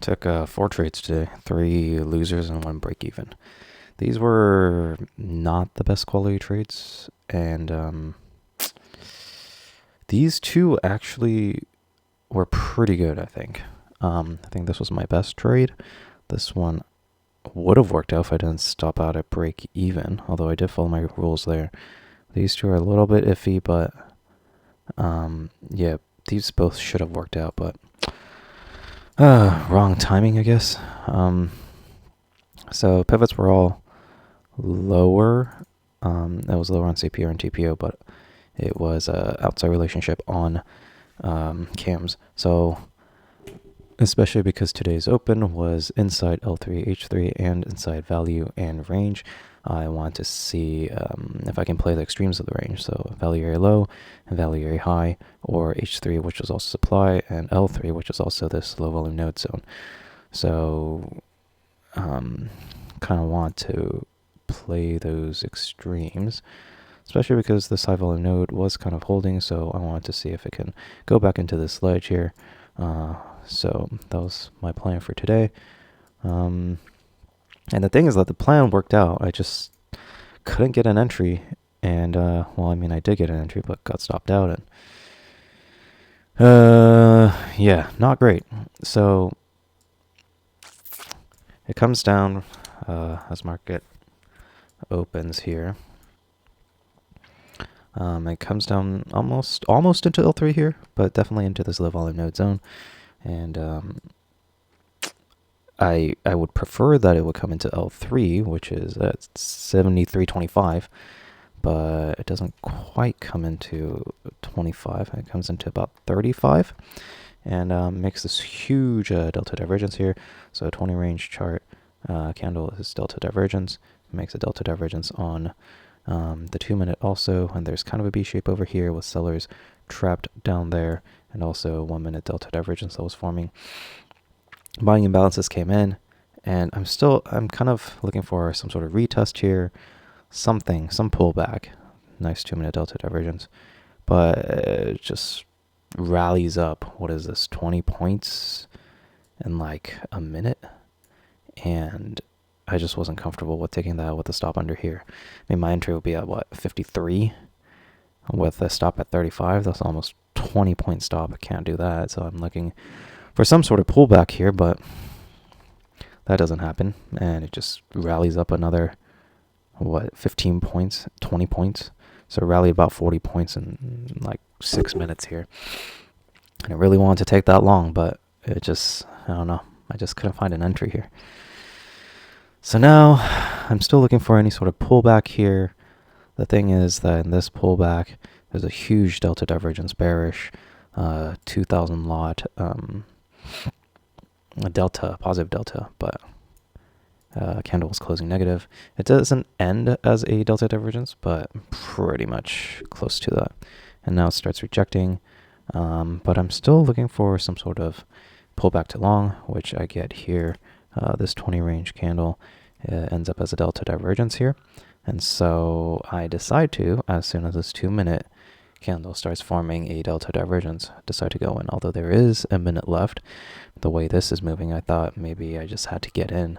Took 4 trades today, 3 losers and 1 break even. These were not the best quality trades, and these two actually were pretty good, I think. I think this was my best trade. This one would have worked out if I didn't stop out at break even, although I did follow my rules there. These two are a little bit iffy, but yeah, these both should have worked out, but wrong timing, I guess. So pivots were all lower. It was lower on CPO and TPO, but it was a outside relationship on cams. So especially because today's open was inside L3, H3, and inside value and range, I want to see if I can play the extremes of the range. So value area low and value area high, or H3, which is also supply, and L3, which is also this low volume node zone. So kind of want to play those extremes, especially because this high volume node was kind of holding. So I wanted to see if it can go back into this ledge here. So that was my plan for today. And the thing is that the plan worked out. I just couldn't get an entry. And, well, I mean, I did get an entry, but got stopped out. And, yeah, not great. So it comes down as market opens here. It comes down almost into L3 here, but definitely into this low volume node zone. And I would prefer that it would come into L3, which is at 73.25, but it doesn't quite come into 25. It comes into about 35, and makes this huge delta divergence here. So a 20 range chart candle is delta divergence. It makes a delta divergence on the 2-minute also, and there's kind of a B shape over here with sellers trapped down there, and also 1-minute delta divergence that was forming. Buying imbalances came in, and I'm kind of looking for some sort of retest here, some pullback. Nice 2-minute delta divergence, but it just rallies up. What is this, 20 points in like a minute? And I just wasn't comfortable with taking that with a stop under here. I mean, my entry would be at 53 with a stop at 35. That's almost 20-point stop. I can't do that. So I'm looking for some sort of pullback here, but that doesn't happen. And it just rallies up another, 15 points, 20 points. So it rallied about 40 points in like 6 minutes here. And I really wanted to take that long, but it just, I don't know. I just couldn't find an entry here. So now I'm still looking for any sort of pullback here. The thing is that in this pullback, there's a huge delta divergence bearish, 2,000 lot, a delta, positive delta, but candle was closing negative. It doesn't end as a delta divergence, but pretty much close to that. And now it starts rejecting, but I'm still looking for some sort of pullback to long, which I get here. This 20 range candle ends up as a delta divergence here. And so I decide to, as soon as this 2-minute candle starts forming a delta divergence, decide to go in. Although there is a minute left, the way this is moving, I thought maybe I just had to get in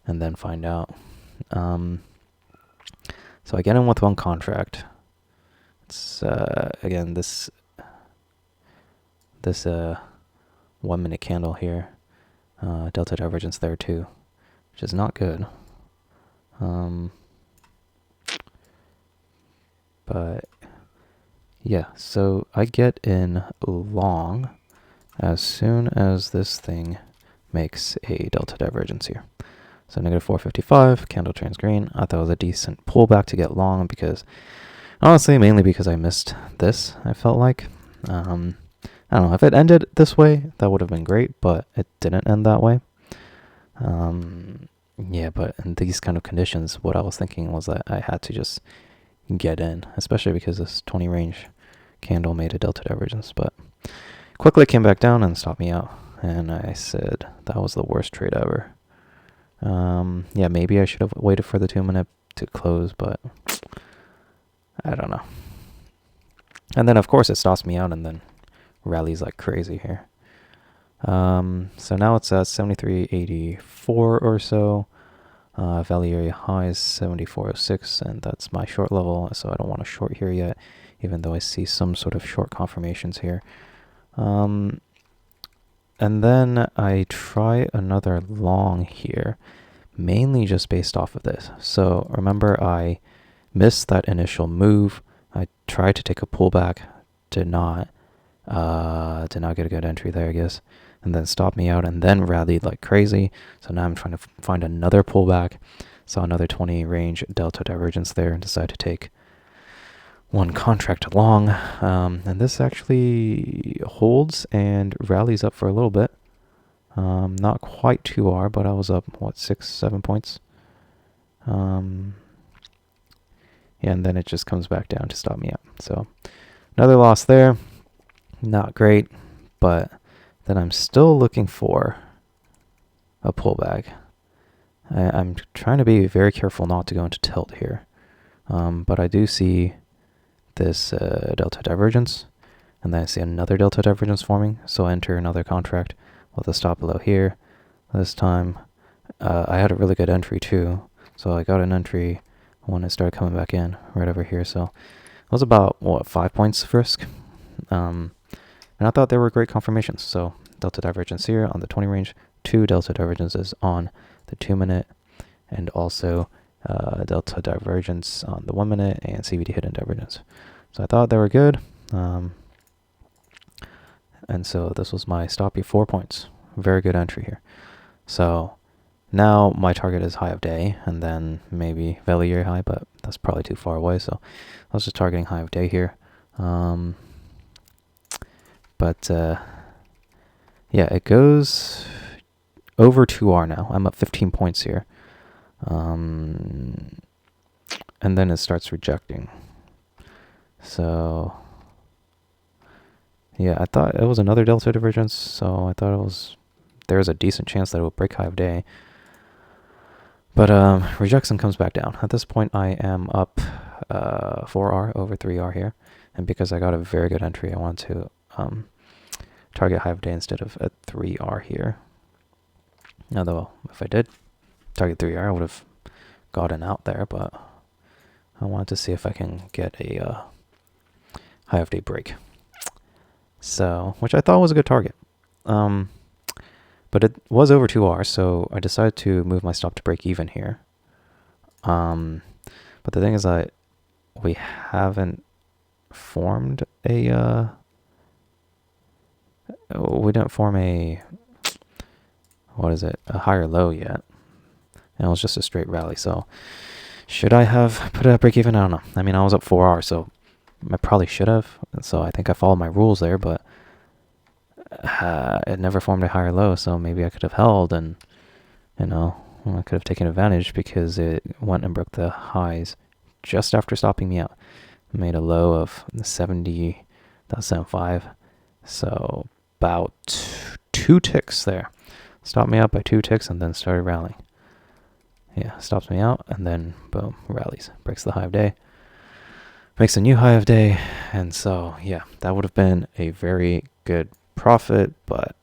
and then find out. So I get in with one contract. It's, again, this 1-minute candle here. Delta divergence there too, which is not good. But yeah, so I get in long as soon as this thing makes a delta divergence here. So negative 455, candle turns green. I thought it was a decent pullback to get long because, honestly, mainly because I missed this, I felt like. I don't know, if it ended this way, that would have been great, but it didn't end that way. Yeah, but in these kind of conditions, what I was thinking was that I had to just get in, especially because this 20 range candle made a delta divergence, but quickly came back down and stopped me out. And I said that was the worst trade ever. Yeah, maybe I should have waited for the 2-minute to close, but I don't know. And then, of course, it stops me out and then rallies like crazy here. So now it's at 73.84 or so. Value area high is 74.06, and that's my short level, so I don't want to short here yet, even though I see some sort of short confirmations here. And then I try another long here, mainly just based off of this. So remember, I missed that initial move. I tried to take a pullback, did not get a good entry there, I guess, and then stopped me out and then rallied like crazy. So now I'm trying to find another pullback. Saw another 20 range delta divergence there and decided to take one contract long. And this actually holds and rallies up for a little bit. Not quite 2R, but I was up, 6, 7 points. Yeah, and then it just comes back down to stop me out. So another loss there. Not great, but then I'm still looking for a pullback. I'm trying to be very careful not to go into tilt here. But I do see this delta divergence, and then I see another delta divergence forming, so I enter another contract with a stop below here. This time, I had a really good entry too, so I got an entry when it started coming back in, right over here, so it was about, 5 points of risk. And I thought they were great confirmations. So delta divergence here on the 20 range, 2 delta divergences on the 2 minute, and also delta divergence on the 1 minute and CVD hidden divergence. So I thought they were good. And so this was my stoppy 4 points. Very good entry here. So now my target is high of day and then maybe value area high, but that's probably too far away. So I was just targeting high of day here. But yeah, it goes over 2R now. I'm up 15 points here. And then it starts rejecting. So yeah, I thought it was another delta divergence, so I thought there's a decent chance that it will break high of day. But rejects and comes back down. At this point, I am up 4R over 3R here. And because I got a very good entry, I want to target high of day instead of at 3R here. Although, if I did target 3R, I would have gotten out there, but I wanted to see if I can get a high of day break. So, which I thought was a good target. But it was over 2R, so I decided to move my stop to break even here. But the thing is that we haven't formed a we didn't form a higher low yet, and it was just a straight rally. So should I have put a break even? I don't know. I mean, I was up 4R, so I probably should have. So I think I followed my rules there, but it never formed a higher low, so maybe I could have held, and I could have taken advantage because it went and broke the highs just after stopping me out. It made a low of 70.75, so about 2 ticks there. Stopped me out by 2 ticks and then started rallying. Yeah, stops me out and then boom, rallies, breaks the high of day, makes a new high of day, and so yeah, that would have been a very good profit, but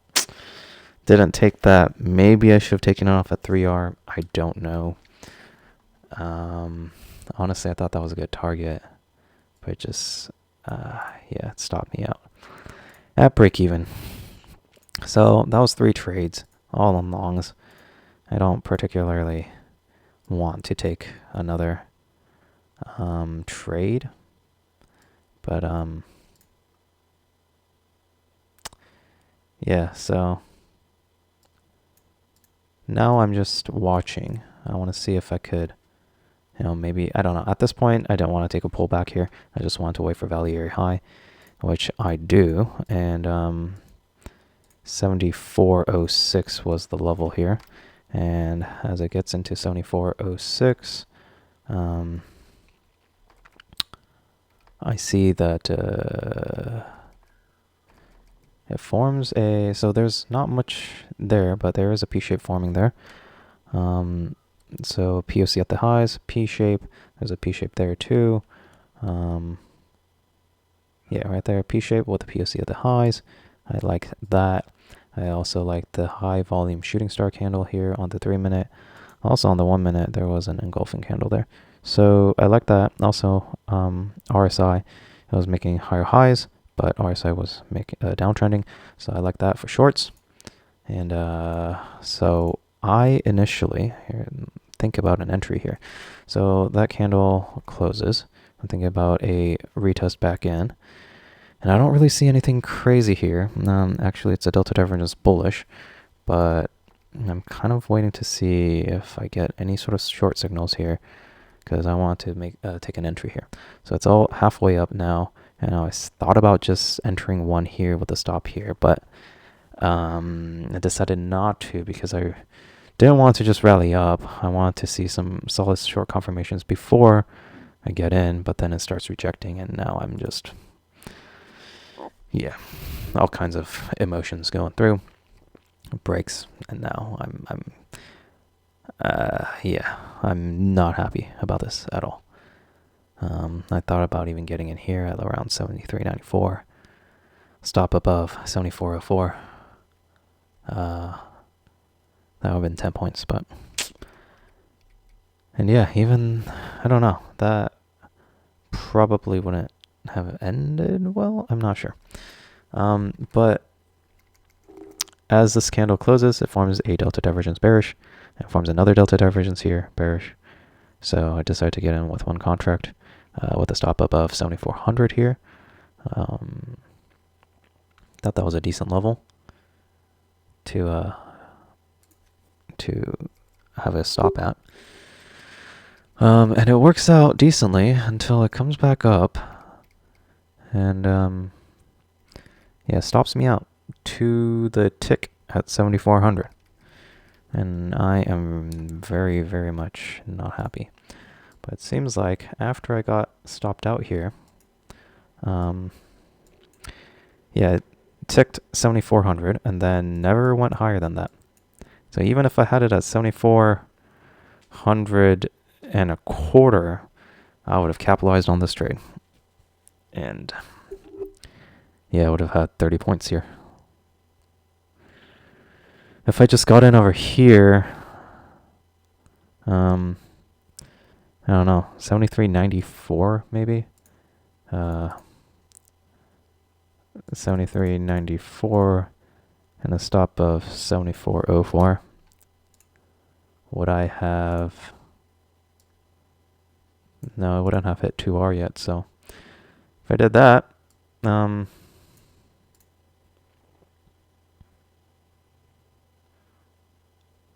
didn't take that. Maybe I should have taken it off at 3R. I don't know. Honestly, I thought that was a good target, but it just it stopped me out at break even. So that was 3 trades, all on longs. I don't particularly want to take another trade, but yeah, so now I'm just watching. I want to see if I could, maybe, I don't know. At this point, I don't want to take a pullback here. I just want to wait for value area high, which I do. And 74.06 was the level here. And as it gets into 74.06, I see that it forms so there's not much there, but there is a P-shape forming there. So POC at the highs, P-shape, there's a P-shape there too. Yeah, right there, P-shape with the POC at the highs. I like that. I also like the high volume shooting star candle here on the 3 minute. Also on the 1 minute, there was an engulfing candle there. So I like that. Also, RSI, it was making higher highs, but RSI was making downtrending. So I like that for shorts. And so I initially think about an entry here. So that candle closes. I'm thinking about a retest back in. And I don't really see anything crazy here. Actually, it's a delta divergence bullish, but I'm kind of waiting to see if I get any sort of short signals here, because I want to take an entry here. So it's all halfway up now, and I thought about just entering one here with a stop here, but I decided not to because I didn't want to just rally up. I want to see some solid short confirmations before I get in, but then it starts rejecting, and now I'm just, yeah, all kinds of emotions going through. Breaks, and now I'm not happy about this at all. I thought about even getting in here at around 73.94, stop above 74.04. That would have been 10 points, but, and yeah, even, I don't know, that probably wouldn't have ended well. I'm not sure. But as this candle closes, it forms a delta divergence bearish. It forms another delta divergence here, bearish. So I decided to get in with one contract with a stop above 7,400 here. Thought that was a decent level to have a stop at. And it works out decently until it comes back up and yeah, stops me out to the tick at 7,400. And I am very, very much not happy. But it seems like after I got stopped out here, yeah, it ticked 7,400 and then never went higher than that. So even if I had it at 7,400 and a quarter, I would have capitalized on this trade. And yeah, I would have had 30 points here. If I just got in over here, I don't know, 73.94 maybe? 73.94 and a stop of 74.04. Would I have... No, I wouldn't have hit 2R yet, so if I did that,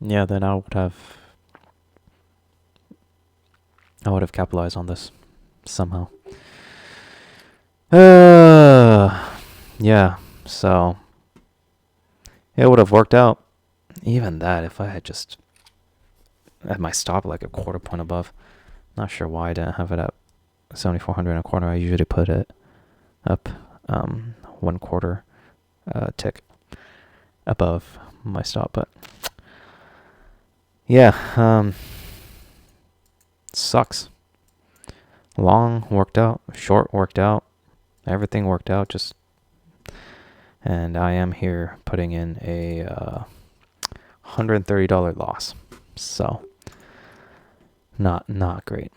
yeah, then I would have capitalized on this somehow. Yeah, so it would have worked out. Even that, if I had just had my stop like a quarter point above. Not sure why I didn't have it at 7,400 and a quarter. I usually put it up 1 quarter tick above my stop, but yeah, sucks. Long worked out, short worked out, everything worked out. And I am here putting in a $130 loss, so not great.